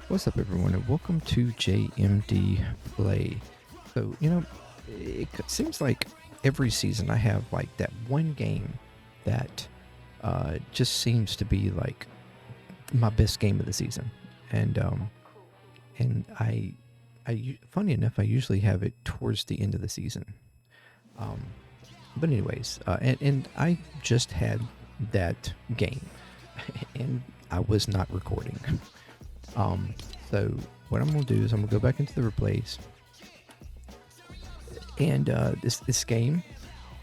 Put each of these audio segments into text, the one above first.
What's up, everyone, and welcome to JMD Play. So, it seems like every season I have like that one game that just seems to be like my best game of the season, and I funny enough, I usually have it towards the end of the season. But anyways, and I just had that game, and I was not recording. So what I'm going to do is I'm going to go back into the replays, and this game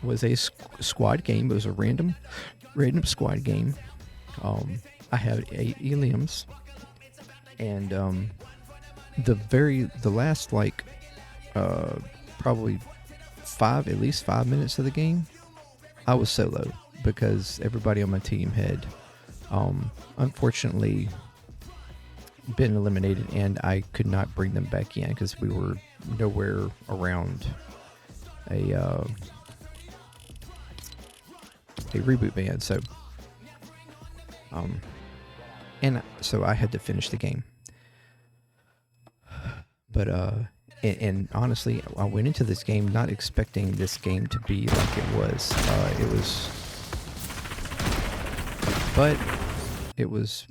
was a squad game. It was a random squad game. I had 8 Eliums, and the last like probably at least 5 minutes of the game, I was solo because everybody on my team had unfortunately been eliminated, and I could not bring them back in because we were nowhere around a reboot van. So and so I had to finish the game. But and honestly, I went into this game not expecting this game to be like it was. But it was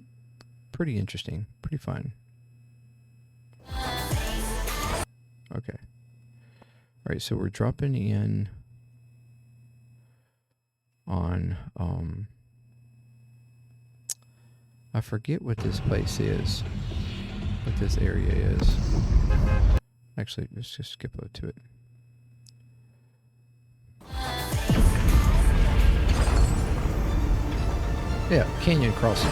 pretty interesting, pretty fun. Okay. All right, so we're dropping in on I forget what this place is, what this area is. Actually, let's just skip over to it. Yeah, Canyon Crossing.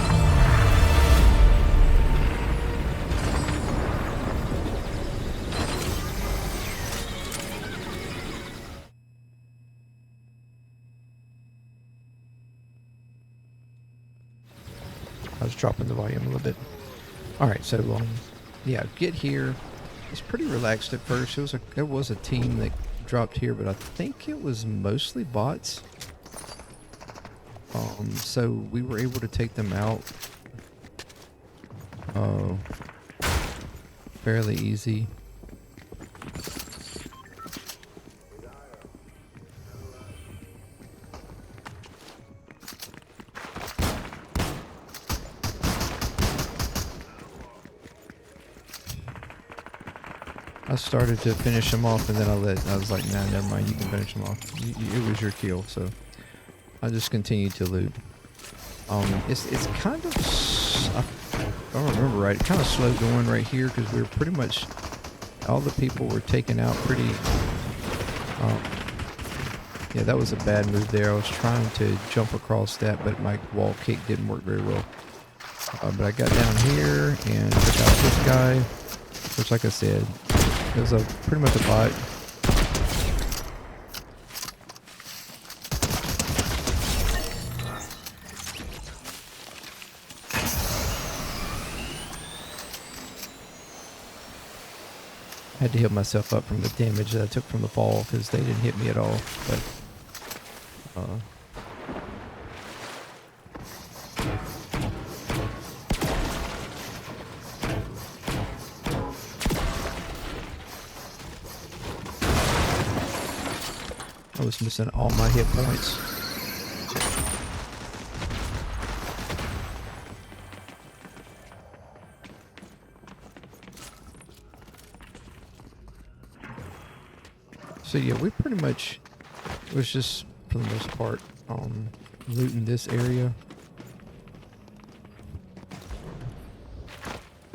I was dropping the volume a little bit. All right, so yeah, get here. It's pretty relaxed at first. There was a team that dropped here, but I think it was mostly bots. So we were able to take them out fairly easy. I started to finish them off, and then I was like, nah, never mind, you can finish them off. It was your kill, so I just continued to loot. It's kind of, if I don't remember right, it kind of slowed going right here because we were pretty much, all the people were taken out pretty, yeah, that was a bad move there. I was trying to jump across that, but my wall kick didn't work very well. But I got down here and took out this guy, which, like I said, it was pretty much a bot. I had to heal myself up from the damage that I took from the fall because they didn't hit me at all. But I was missing all my hit points. So yeah, we pretty much was just, for the most part, looting this area.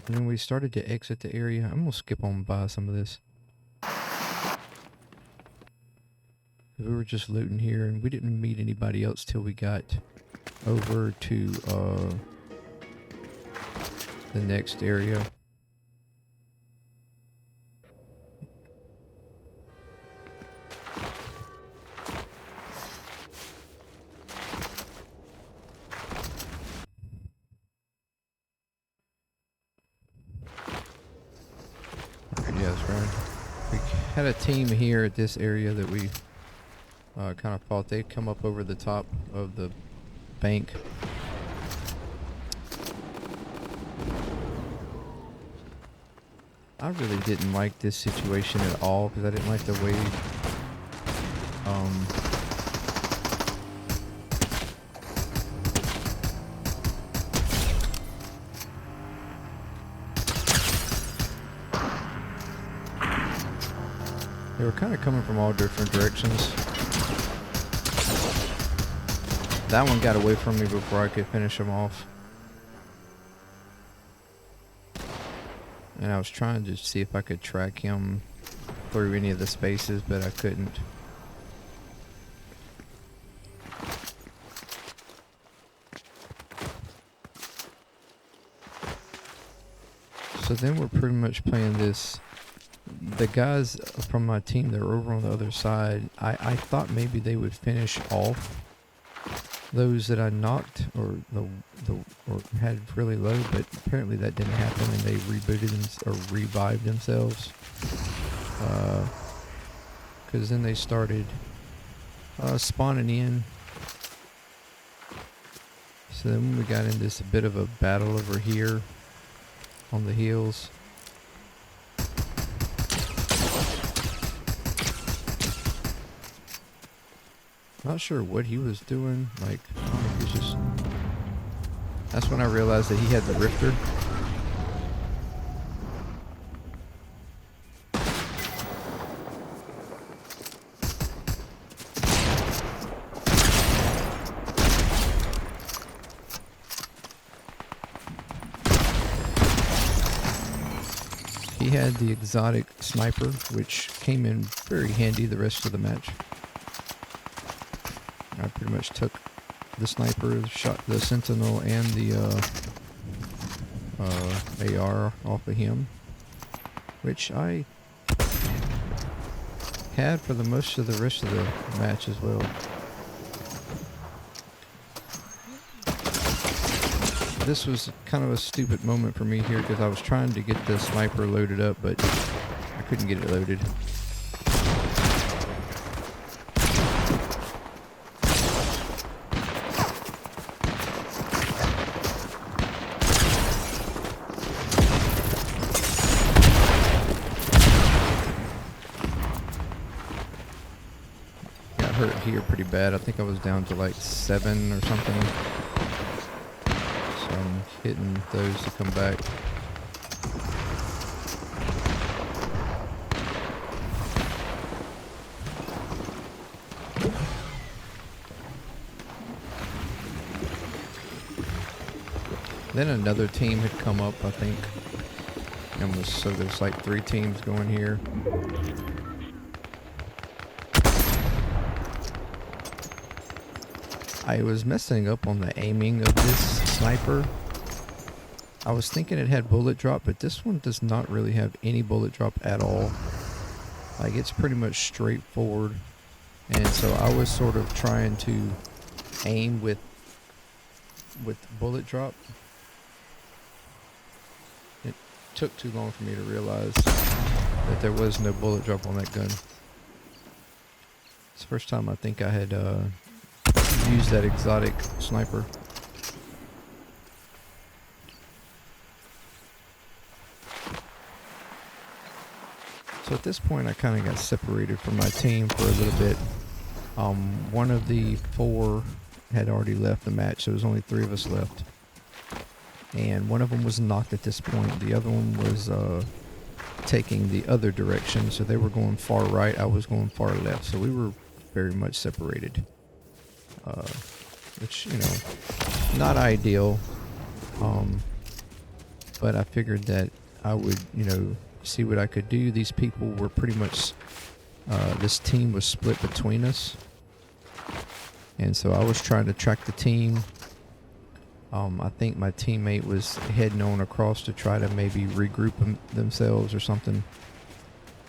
And then we started to exit the area. I'm gonna skip on by some of this. We were just looting here, and we didn't meet anybody else till we got over to the next area. Yes, right. We had a team here at this area that we kind of thought they'd come up over the top of the bank. I really didn't like this situation at all because I didn't like the way they were kind of coming from all different directions. That one got away from me before I could finish him off. And I was trying to see if I could track him through any of the spaces, but I couldn't. So then we're pretty much playing this. The guys from my team that are over on the other side, I thought maybe they would finish off those that I knocked or or had really low, but apparently that didn't happen, and they rebooted or revived themselves. Because then they started spawning in. So then we got in this bit of a battle over here on the hills. Not sure what he was doing. Like, I don't know if he's just... That's when I realized that he had the Rifter. He had the exotic sniper, which came in very handy the rest of the match. I pretty much took the sniper, shot the sentinel, and the AR off of him, which I had for the most of the rest of the match as well. This was kind of a stupid moment for me here because I was trying to get the sniper loaded up, but I couldn't get it loaded. Hurt here pretty bad. I think I was down to like 7 or something. So I'm hitting those to come back. Then another team had come up, I think. And so there's like 3 teams going here. I was messing up on the aiming of this sniper. I was thinking it had bullet drop, but this one does not really have any bullet drop at all. Like, it's pretty much straightforward. And so I was sort of trying to aim with bullet drop. It took too long for me to realize that there was no bullet drop on that gun. It's the first time I think I had used that exotic sniper. So at this point I kind of got separated from my team for a little bit. One of the 4 had already left the match, so there was only 3 of us left. And one of them was knocked at this point. The other one was taking the other direction, so they were going far right, I was going far left. So we were very much separated. Which, you know, not ideal, but I figured that I would, you know, see what I could do. These people were pretty much, this team was split between us, and so I was trying to track the team. I think my teammate was heading on across to try to maybe regroup themselves or something,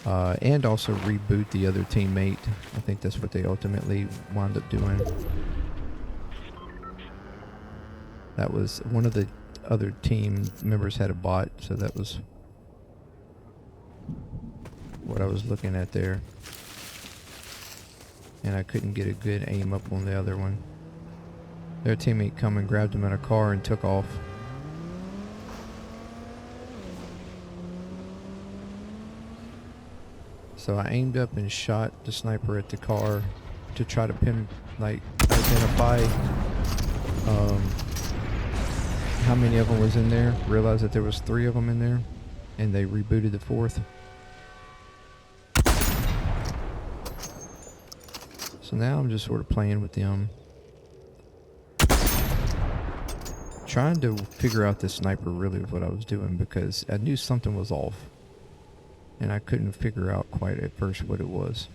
and also reboot the other teammate. I think that's what they ultimately wound up doing. That was one of the other team members had a bot, so that was what I was looking at there. And I couldn't get a good aim up on the other one. Their teammate come and grabbed him in a car and took off. So I aimed up and shot the sniper at the car to try to identify how many of them was in there. Realized that there was 3 of them in there, and they rebooted the 4th. So now I'm just sort of playing with them, trying to figure out this sniper really what I was doing, because I knew something was off, and I couldn't figure out quite at first what it was.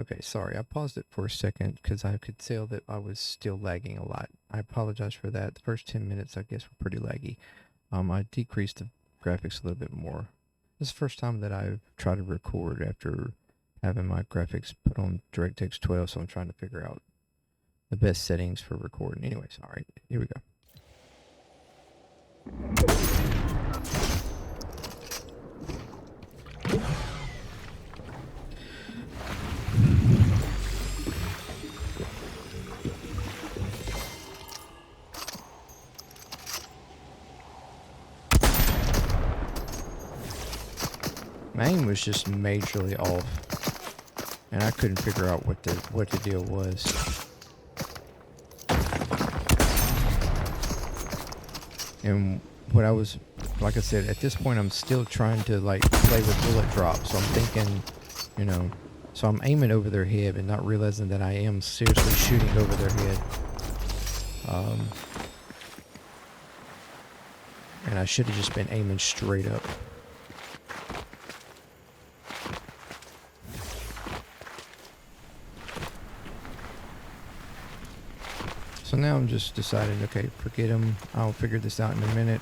Okay, sorry, I paused it for a second because I could tell that I was still lagging a lot. I apologize for that. The first 10 minutes, I guess, were pretty laggy. I decreased the graphics a little bit more. This is the first time that I've tried to record after having my graphics put on DirectX 12, so I'm trying to figure out the best settings for recording. Anyways, alright, here we go. My aim was just majorly off, and I couldn't figure out what the deal was. And what I was, like I said, at this point I'm still trying to like play with bullet drops. So I'm thinking, you know, so I'm aiming over their head and not realizing that I am seriously shooting over their head. And I should have just been aiming straight up. So now I'm just deciding, okay, forget him. I'll figure this out in a minute.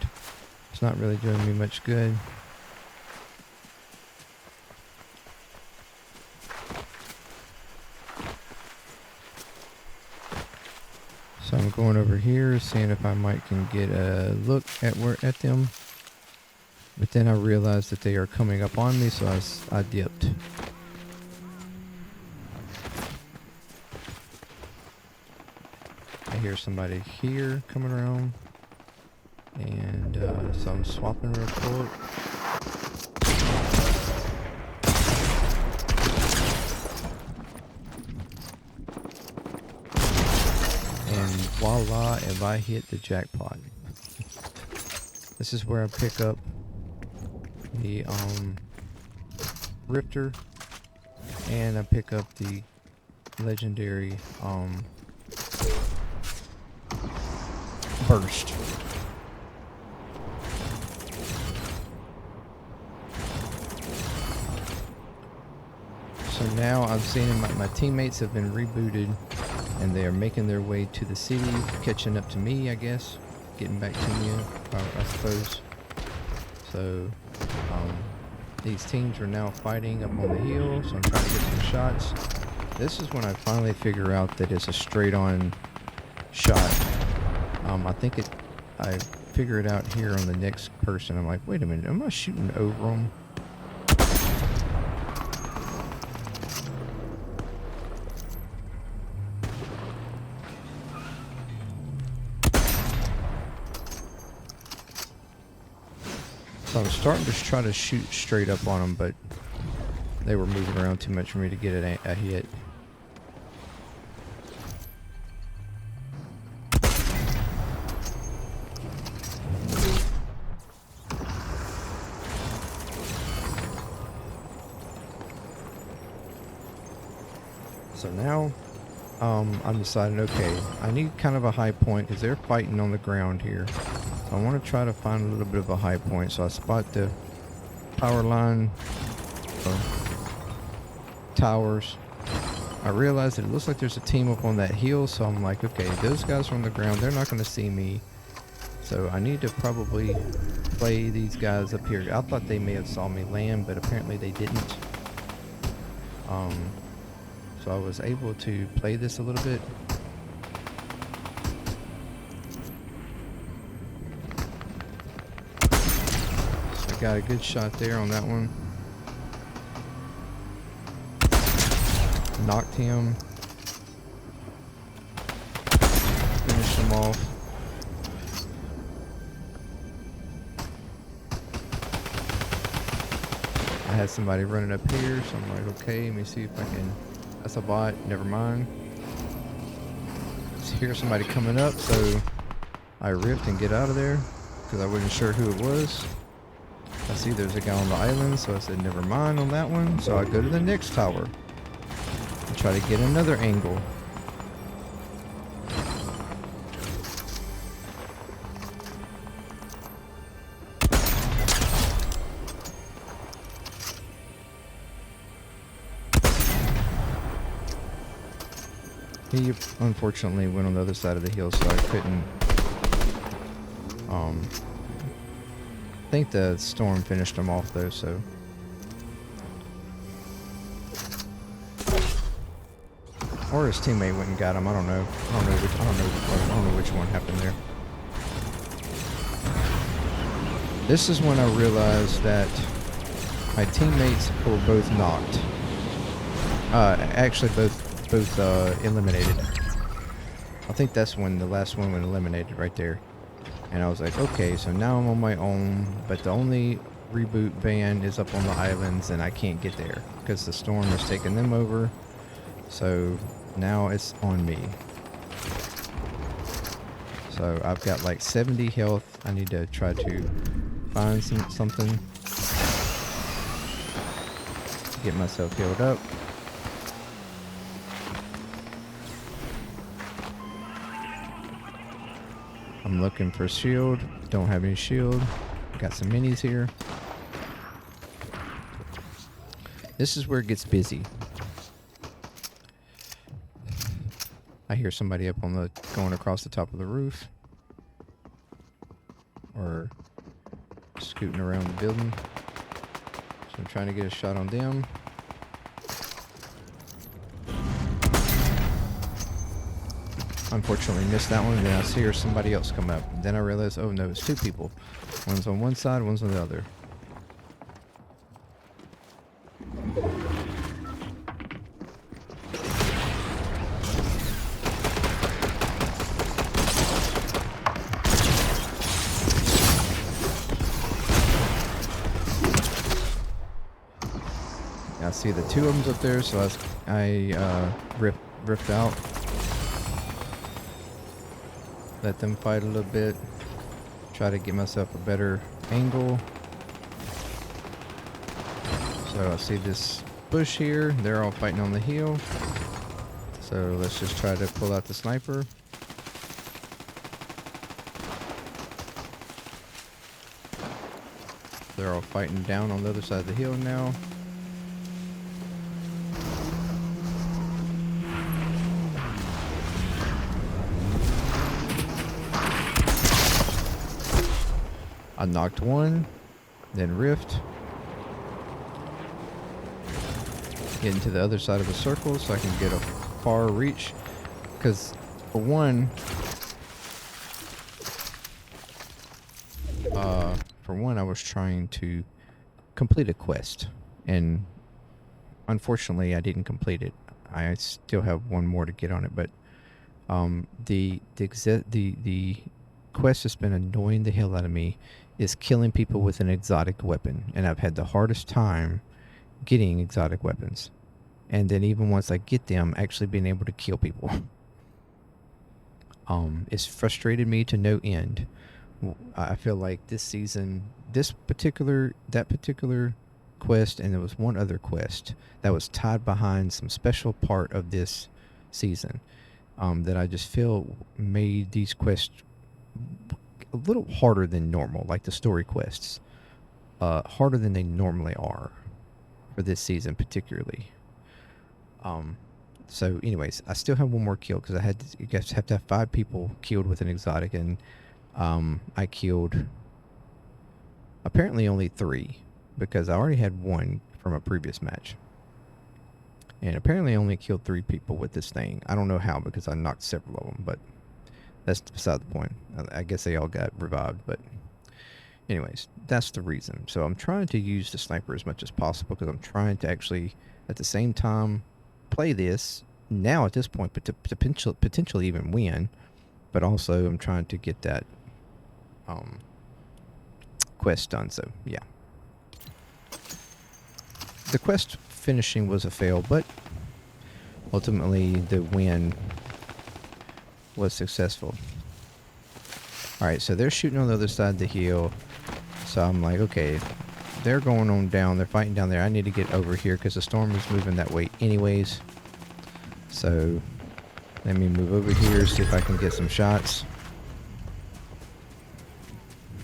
It's not really doing me much good. So I'm going over here, seeing if I can get a look at them. But then I realized that they are coming up on me, so I dipped. I hear somebody here coming around, and so I'm swapping real quick. And voila, if I hit the jackpot. This is where I pick up the Rifter, and I pick up the legendary burst. So now I'm seeing my teammates have been rebooted, and they are making their way to the city, catching up to me, I guess, getting back to me, I suppose. So these teams are now fighting up on the hill, so I'm trying to get some shots. This is when I finally figure out that it's a straight-on shot. I think I figure it out here on the next person. I'm like, wait a minute, am I shooting over them? So I'm starting to try to shoot straight up on them, but they were moving around too much for me to get a hit. So now, I'm deciding, okay, I need kind of a high point because they're fighting on the ground here. So I want to try to find a little bit of a high point. So I spot the power line, towers. I realize that it looks like there's a team up on that hill. So I'm like, okay, those guys are on the ground. They're not going to see me. So I need to probably play these guys up here. I thought they may have saw me land, but apparently they didn't. So I was able to play this a little bit. So I got a good shot there on that one. Knocked him. Finished him off. I had somebody running up here, so I'm like, okay, let me see if I can. That's a bot, never mind. Just hear somebody coming up, so I ripped and get out of there because I wasn't sure who it was. I see there's a guy on the island, so I said never mind on that one. So I go to the next tower and try to get another angle. He unfortunately went on the other side of the hill, so I couldn't. I think the storm finished him off though, so. Or his teammate went and got him. I don't know. I don't know which one happened there. This is when I realized that my teammates were both knocked. Actually, both eliminated. I think that's when the last one was eliminated right there. And I was like, okay, so now I'm on my own, but the only reboot van is up on the islands and I can't get there because the storm has taken them over. So now it's on me. So I've got like 70 health. I need to try to find something to get myself healed up. I'm looking for shield. Don't have any shield. Got some minis here. This is where it gets busy. I hear somebody up on the going across the top of the roof. Or scooting around the building. So I'm trying to get a shot on them. Unfortunately missed that one, and then I see somebody else come up. Then I realized, oh no, it's two people. One's on one side, one's on the other. I see the two of them's up there, so I ripped out. Let them fight a little bit. Try to get myself a better angle. So I see this bush here. They're all fighting on the hill. So let's just try to pull out the sniper. They're all fighting down on the other side of the hill now. I knocked one, then rift. Get into the other side of the circle so I can get a far reach. Because for one, I was trying to complete a quest, and unfortunately, I didn't complete it. I still have one more to get on it, but the quest that's been annoying the hell out of me is killing people with an exotic weapon, and I've had the hardest time getting exotic weapons, and then even once I get them, actually being able to kill people. It's frustrated me to no end. I feel like this season, that particular quest, and there was one other quest that was tied behind some special part of this season, that I just feel made these quests a little harder than normal, like the story quests, harder than they normally are for this season particularly. So anyways, I still have one more kill because you guys have to have 5 people killed with an exotic, and I killed apparently only 3 because I already had 1 from a previous match. And apparently I only killed 3 people with this thing. I don't know how because I knocked several of them, but that's beside the point. I guess they all got revived, but anyways, that's the reason. So I'm trying to use the sniper as much as possible because I'm trying to actually, at the same time, play this now at this point, but to potentially even win. But also I'm trying to get that quest done. So yeah, the quest finishing was a fail, but ultimately the win was successful. Alright, so they're shooting on the other side of the hill. So I'm like, okay, they're going on down. They're fighting down there. I need to get over here because the storm is moving that way anyways. So let me move over here, see if I can get some shots.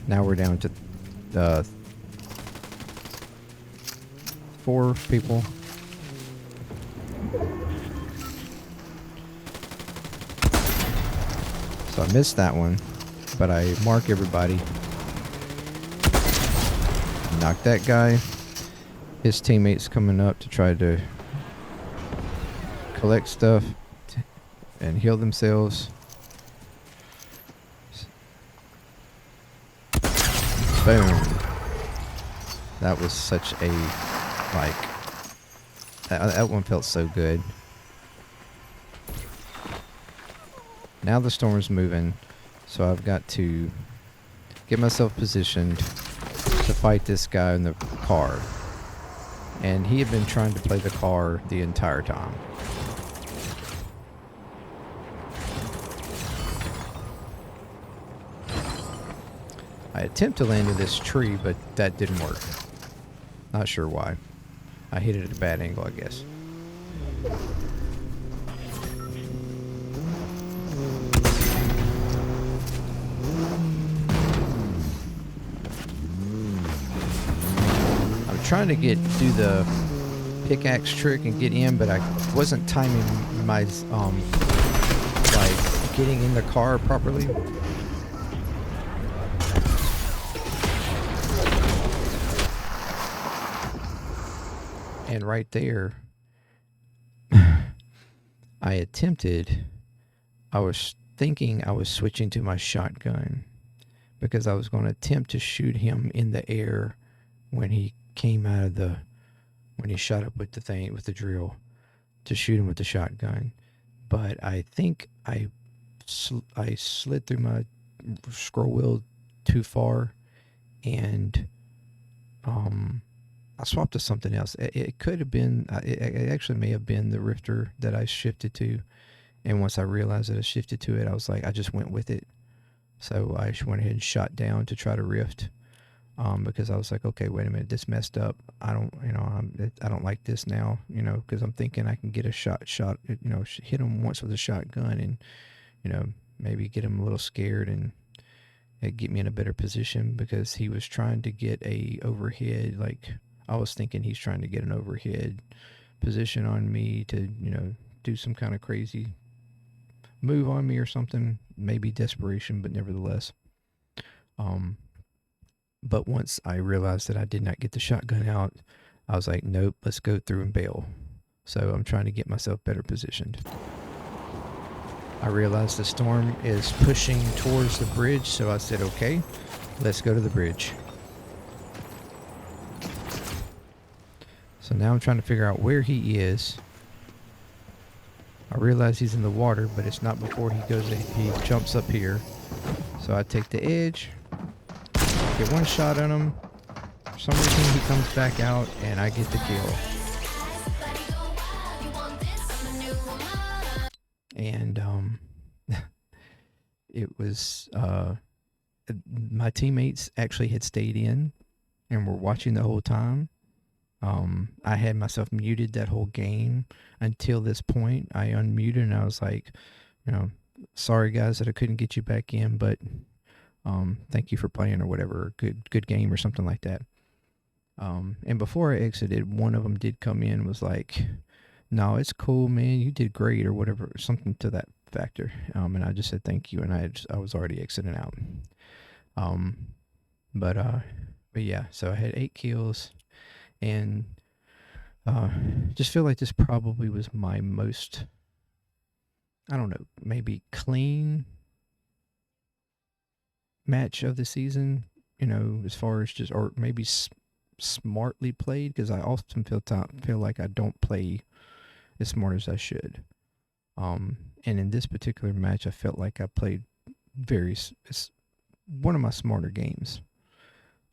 Now we're down to 4 people. So I missed that one, but I mark everybody. Knock that guy. His teammates coming up to try to collect stuff and heal themselves. Boom. That was such a, like, that one felt so good. Now the storm's moving, so I've got to get myself positioned to fight this guy in the car. And he had been trying to play the car the entire time. I attempt to land in this tree, but that didn't work. Not sure why. I hit it at a bad angle, I guess. I'm trying to do the pickaxe trick and get in, but I wasn't timing my like getting in the car properly. And right there, I was thinking I was switching to my shotgun because I was going to attempt to shoot him in the air when he came out of when he shot up with the drill, to shoot him with the shotgun. But I think I slid through my scroll wheel too far, and I swapped to something else. It could have been, it actually may have been the Rifter that I shifted to. And once I realized that I shifted to it, I was like, I just went with it. So I just went ahead and shot down to try to rift. Because I was like, okay, wait a minute, this messed up. I don't like this now, because I'm thinking I can get a shot, hit him once with a shotgun and, maybe get him a little scared and get me in a better position, because he was trying to get a overhead, like, I was thinking he's trying to get an overhead position on me to, do some kind of crazy move on me or something. Maybe desperation, but nevertheless. But once I realized that I did not get the shotgun out, I was like, nope, let's go through and bail. So I'm trying to get myself better positioned. I realized the storm is pushing towards the bridge, so I said, okay, let's go to the bridge. So now I'm trying to figure out where he is. I realize he's in the water, but it's not before he jumps up here. So I take the edge, get one shot on him. For some reason he comes back out and I get the kill. And it was my teammates actually had stayed in and were watching the whole time. I had myself muted that whole game until this point. I unmuted and I was like, sorry guys that I couldn't get you back in, but thank you for playing, or whatever, good game or something like that. And before I exited, one of them did come in and was like, no, it's cool, man, you did great, or whatever, something to that factor. And I just said thank you, and I was already exiting out. Um, but uh, but yeah, so I had 8 kills, and just feel like this probably was my most, I don't know, maybe clean match of the season. You know, as far as just, or maybe smartly played, because I often feel like I don't play as smart as I should. And in this particular match, I felt like I played it's one of my smarter games.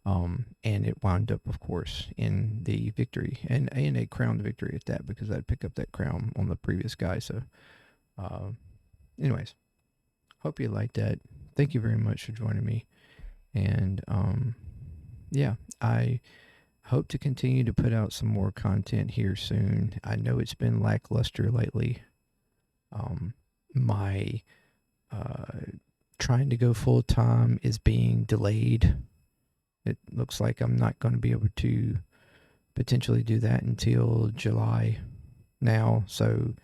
And it wound up, of course, in the victory, and a crowned victory at that, because I'd pick up that crown on the previous guy. So, uh, anyways, hope you liked that. Thank you very much for joining me. And yeah, I hope to continue to put out some more content here soon. I know it's been lackluster lately. My trying to go full time is being delayed. It looks like I'm not going to be able to potentially do that until July now. So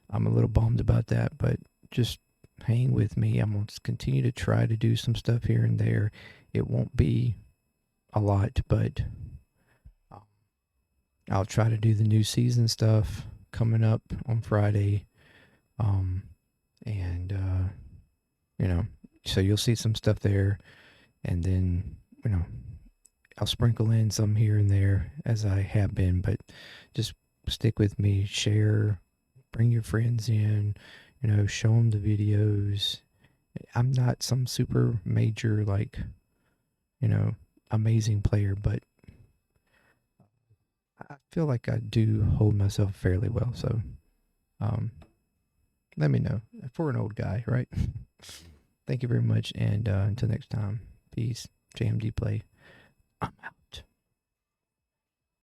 I'm a little bummed about that, but just hang with me. I'm going to continue to try to do some stuff here and there. It won't be a lot, but I'll try to do the new season stuff coming up on Friday. And, so you'll see some stuff there, and then, I'll sprinkle in some here and there as I have been, but just stick with me, share, bring your friends in, show them the videos. I'm not some super major, amazing player, but I feel like I do hold myself fairly well. So, let me know. For an old guy, right? Thank you very much, and until next time, peace. JMD Play.